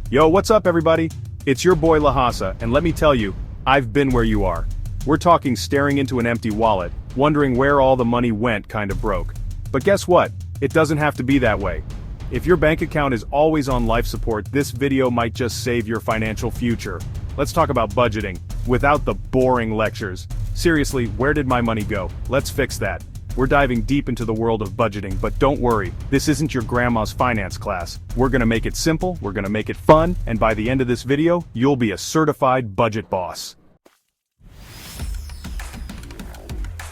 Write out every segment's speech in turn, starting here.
Yo, what's up everybody? It's your boy Lahasa, and let me tell you, I've been where you are. We're talking staring into an empty wallet, wondering where all the money went kinda broke. But guess what? It doesn't have to be that way. If your bank account is always on life support, this video might just save your financial future. Let's talk about budgeting, without the boring lectures. Seriously, where did my money go? Let's fix that. We're diving deep into the world of budgeting, but don't worry, this isn't your grandma's finance class. We're gonna make it simple, we're gonna make it fun, and by the end of this video, you'll be a certified budget boss.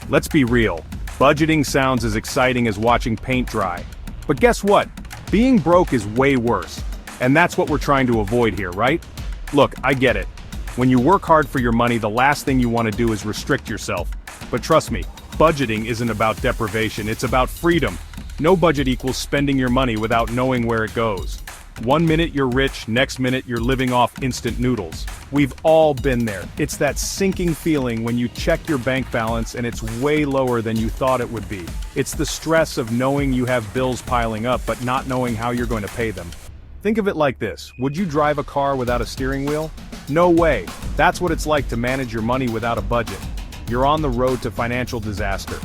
Let's be real, budgeting sounds as exciting as watching paint dry. But guess what? Being broke is way worse. And that's what we're trying to avoid here, right? Look, I get it. When you work hard for your money, the last thing you want to do is restrict yourself. But trust me, budgeting isn't about deprivation, it's about freedom. No budget equals spending your money without knowing where it goes. One minute you're rich, next minute you're living off instant noodles. We've all been there. It's that sinking feeling when you check your bank balance and it's way lower than you thought it would be. It's the stress of knowing you have bills piling up but not knowing how you're going to pay them. Think of it like this: would you drive a car without a steering wheel? No way. That's what it's like to manage your money without a budget. You're on the road to financial disaster.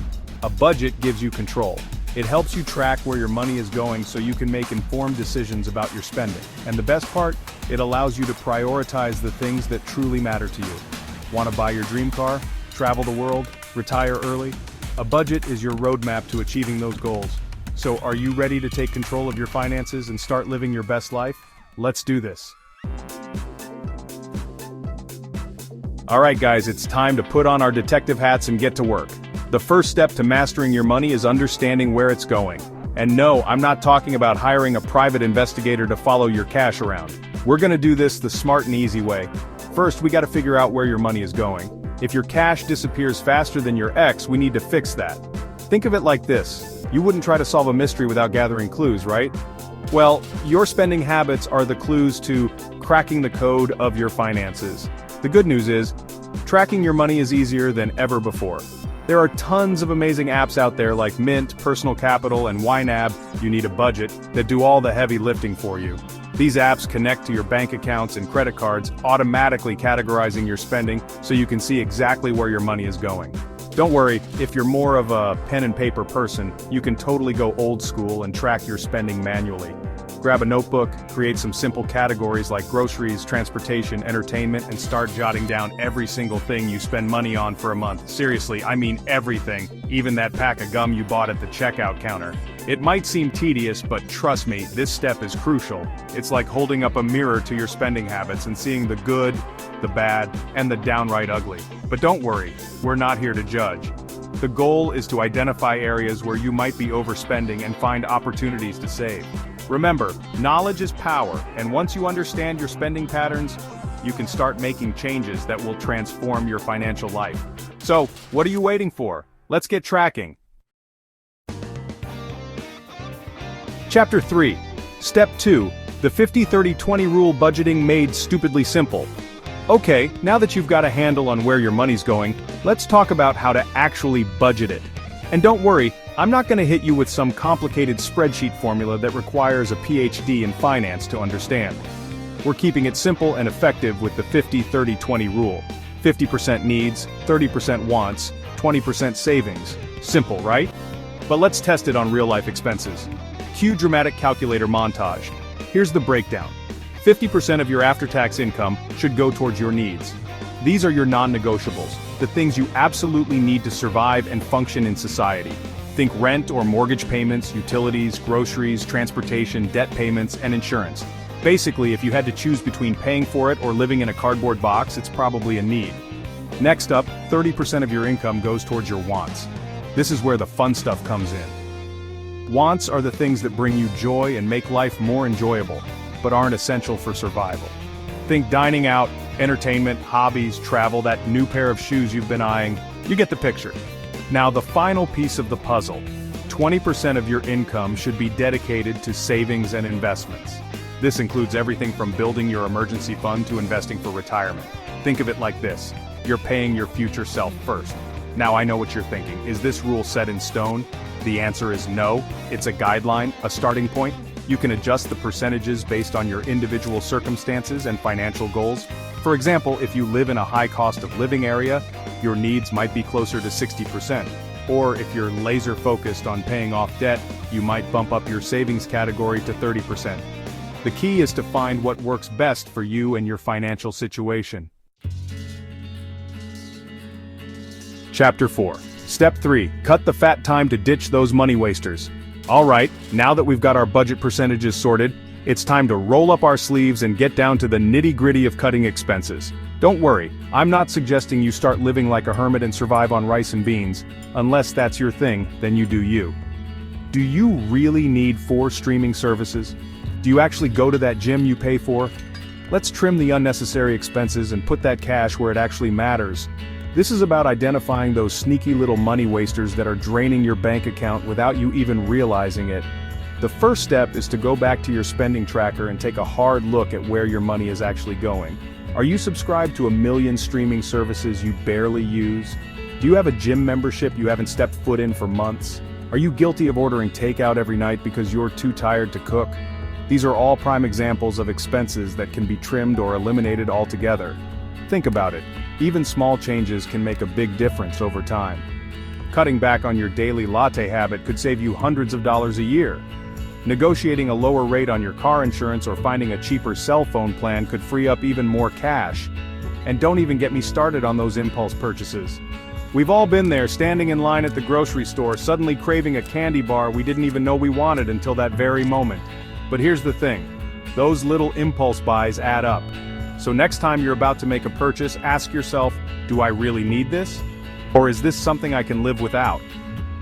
A budget gives you control. It helps you track where your money is going so you can make informed decisions about your spending. And the best part, it allows you to prioritize the things that truly matter to you. Want to buy your dream car? Travel the world? Retire early? A budget is your roadmap to achieving those goals. So are you ready to take control of your finances and start living your best life? Let's do this. Alright guys, it's time to put on our detective hats and get to work. The first step to mastering your money is understanding where it's going. And no, I'm not talking about hiring a private investigator to follow your cash around. We're gonna do this the smart and easy way. First, we gotta figure out where your money is going. If your cash disappears faster than your ex, we need to fix that. Think of it like this: you wouldn't try to solve a mystery without gathering clues, right? Well, your spending habits are the clues to cracking the code of your finances. The good news is, tracking your money is easier than ever before. There are tons of amazing apps out there like Mint, Personal Capital, and YNAB, You Need a Budget, that do all the heavy lifting for you. These apps connect to your bank accounts and credit cards, automatically categorizing your spending so you can see exactly where your money is going. Don't worry, if you're more of a pen and paper person, you can totally go old school and track your spending manually. Grab a notebook, create some simple categories like groceries, transportation, entertainment, and start jotting down every single thing you spend money on for a month. Seriously, I mean everything, even that pack of gum you bought at the checkout counter. It might seem tedious, but trust me, this step is crucial. It's like holding up a mirror to your spending habits and seeing the good, the bad, and the downright ugly. But don't worry, we're not here to judge. The goal is to identify areas where you might be overspending and find opportunities to save. Remember, knowledge is power, and once you understand your spending patterns, you can start making changes that will transform your financial life. So, what are you waiting for? Let's get tracking. Chapter 3. Step 2. The 50-30-20 rule: budgeting made stupidly simple. Okay, now that you've got a handle on where your money's going, let's talk about how to actually budget it. And don't worry, I'm not going to hit you with some complicated spreadsheet formula that requires a PhD in finance to understand. We're keeping it simple and effective with the 50-30-20 rule. 50% needs, 30% wants, 20% savings. Simple, right? But let's test it on real-life expenses. Cue dramatic calculator montage. Here's the breakdown. 50% of your after-tax income should go towards your needs. These are your non-negotiables, the things you absolutely need to survive and function in society. Think rent or mortgage payments, utilities, groceries, transportation, debt payments, and insurance. Basically, if you had to choose between paying for it or living in a cardboard box, it's probably a need. Next up, 30% of your income goes towards your wants. This is where the fun stuff comes in. Wants are the things that bring you joy and make life more enjoyable, but aren't essential for survival. Think dining out, entertainment, hobbies, travel, that new pair of shoes you've been eyeing. You get the picture. Now the final piece of the puzzle. 20% of your income should be dedicated to savings and investments. This includes everything from building your emergency fund to investing for retirement. Think of it like this: you're paying your future self first. Now I know what you're thinking. Is this rule set in stone? The answer is no. It's a guideline, a starting point. You can adjust the percentages based on your individual circumstances and financial goals. For example, if you live in a high cost of living area, your needs might be closer to 60%. Or if you're laser focused on paying off debt, you might bump up your savings category to 30%. The key is to find what works best for you and your financial situation. Chapter 4. Step 3. Cut the fat time to ditch those money wasters. Alright, now that we've got our budget percentages sorted, it's time to roll up our sleeves and get down to the nitty-gritty of cutting expenses. Don't worry, I'm not suggesting you start living like a hermit and survive on rice and beans. Unless that's your thing, then you do you. Do you really need 4 streaming services? Do you actually go to that gym you pay for? Let's trim the unnecessary expenses and put that cash where it actually matters. This is about identifying those sneaky little money wasters that are draining your bank account without you even realizing it. The first step is to go back to your spending tracker and take a hard look at where your money is actually going. Are you subscribed to a million streaming services you barely use? Do you have a gym membership you haven't stepped foot in for months? Are you guilty of ordering takeout every night because you're too tired to cook? These are all prime examples of expenses that can be trimmed or eliminated altogether. Think about it. Even small changes can make a big difference over time. Cutting back on your daily latte habit could save you hundreds of dollars a year. Negotiating a lower rate on your car insurance or finding a cheaper cell phone plan could free up even more cash. And don't even get me started on those impulse purchases. We've all been there, standing in line at the grocery store, suddenly craving a candy bar we didn't even know we wanted until that very moment. But here's the thing, those little impulse buys add up. So next time you're about to make a purchase, ask yourself, do I really need this? Or is this something I can live without?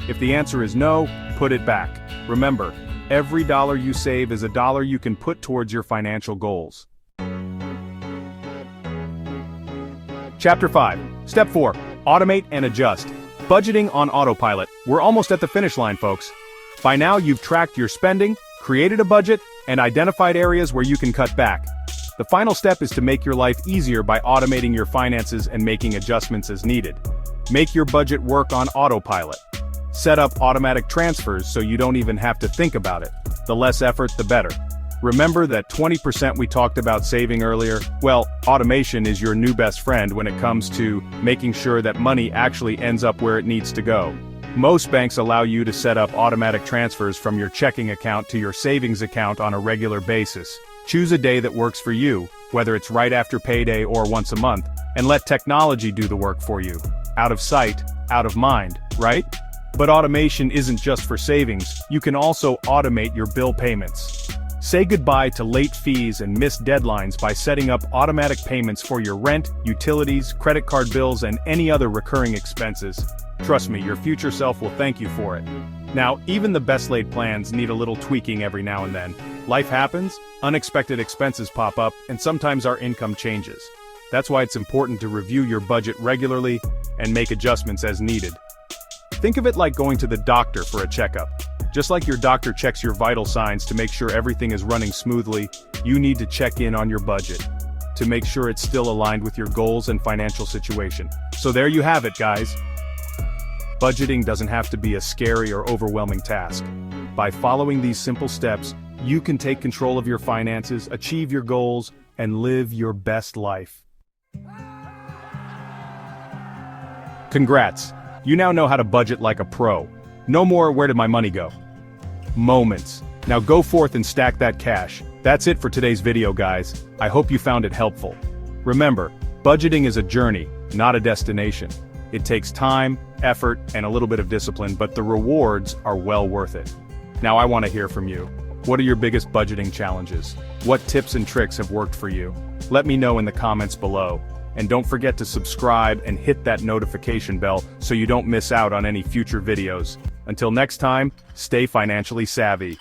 If the answer is no, put it back. Remember, every dollar you save is a dollar you can put towards your financial goals. Chapter 5. Step 4. Automate and adjust. Budgeting on autopilot. We're almost at the finish line, folks. By now you've tracked your spending, created a budget, and identified areas where you can cut back. The final step is to make your life easier by automating your finances and making adjustments as needed. Make your budget work on autopilot. Set up automatic transfers so you don't even have to think about it. The less effort, the better. Remember that 20% we talked about saving earlier? Well, automation is your new best friend when it comes to making sure that money actually ends up where it needs to go. Most banks allow you to set up automatic transfers from your checking account to your savings account on a regular basis. Choose a day that works for you, whether it's right after payday or once a month, and let technology do the work for you. Out of sight, out of mind, right? But automation isn't just for savings, you can also automate your bill payments. Say goodbye to late fees and missed deadlines by setting up automatic payments for your rent, utilities, credit card bills, and any other recurring expenses. Trust me, your future self will thank you for it. Now, even the best laid plans need a little tweaking every now and then. Life happens, unexpected expenses pop up, and sometimes our income changes. That's why it's important to review your budget regularly and make adjustments as needed. Think of it like going to the doctor for a checkup. Just like your doctor checks your vital signs to make sure everything is running smoothly, you need to check in on your budget to make sure it's still aligned with your goals and financial situation. So there you have it, guys. Budgeting doesn't have to be a scary or overwhelming task. By following these simple steps, you can take control of your finances, achieve your goals, and live your best life. Congrats! You now know how to budget like a pro. No more "where did my money go?" moments. Now go forth and stack that cash. That's it for today's video, guys. I hope you found it helpful. Remember, budgeting is a journey, not a destination. It takes time, effort, and a little bit of discipline, but the rewards are well worth it. Now I want to hear from you. What are your biggest budgeting challenges? What tips and tricks have worked for you? Let me know in the comments below. And don't forget to subscribe and hit that notification bell so you don't miss out on any future videos. Until next time, stay financially savvy.